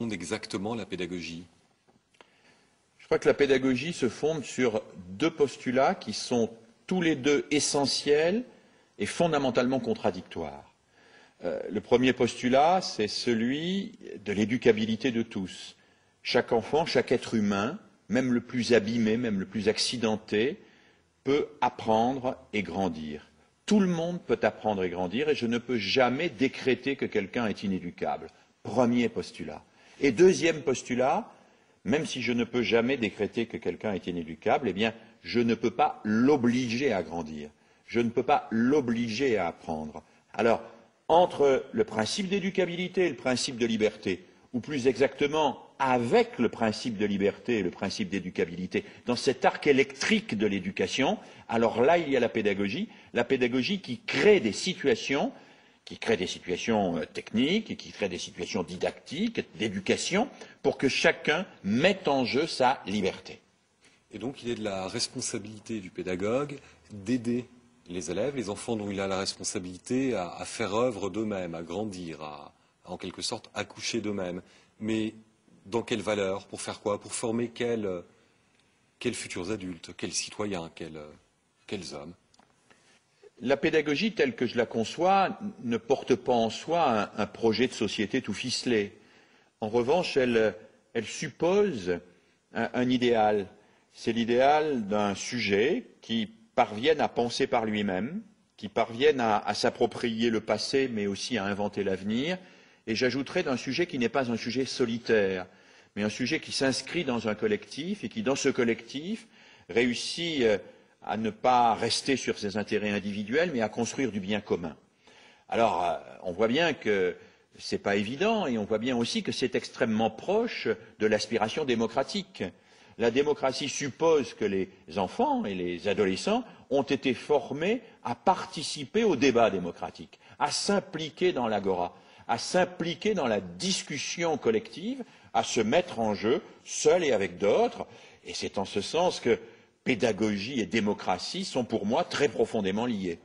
Exactement la pédagogie? Je crois que la pédagogie se fonde sur deux postulats qui sont tous les deux essentiels et fondamentalement contradictoires. Le premier postulat, c'est celui de l'éducabilité de tous. Chaque enfant, chaque être humain, même le plus abîmé, même le plus accidenté, peut apprendre et grandir. Tout le monde peut apprendre et grandir et je ne peux jamais décréter que quelqu'un est inéducable. Premier postulat. Et deuxième postulat, même si je ne peux jamais décréter que quelqu'un est inéducable, eh bien, je ne peux pas l'obliger à grandir. Je ne peux pas l'obliger à apprendre. Alors, entre le principe d'éducabilité et le principe de liberté, ou plus exactement avec le principe de liberté et le principe d'éducabilité, dans cet arc électrique de l'éducation, alors là, il y a la pédagogie qui crée des situations techniques et qui crée des situations didactiques, d'éducation, pour que chacun mette en jeu sa liberté. Et donc il est de la responsabilité du pédagogue d'aider les élèves, les enfants dont il a la responsabilité à faire œuvre d'eux-mêmes, à grandir, à en quelque sorte accoucher d'eux-mêmes. Mais dans quelle valeur? Pour faire quoi? Pour former quels futurs adultes? Quels citoyens? Quels hommes? La pédagogie telle que je la conçois ne porte pas en soi un projet de société tout ficelé. En revanche, elle suppose un idéal. C'est l'idéal d'un sujet qui parvienne à penser par lui-même, qui parvienne à s'approprier le passé, mais aussi à inventer l'avenir. Et j'ajouterais d'un sujet qui n'est pas un sujet solitaire, mais un sujet qui s'inscrit dans un collectif et qui, dans ce collectif, réussit à ne pas rester sur ses intérêts individuels, mais à construire du bien commun. Alors, on voit bien que ce n'est pas évident, et on voit bien aussi que c'est extrêmement proche de l'aspiration démocratique. La démocratie suppose que les enfants et les adolescents ont été formés à participer au débat démocratique, à s'impliquer dans l'agora, à s'impliquer dans la discussion collective, à se mettre en jeu, seul et avec d'autres, et c'est en ce sens que pédagogie et démocratie sont pour moi très profondément liées.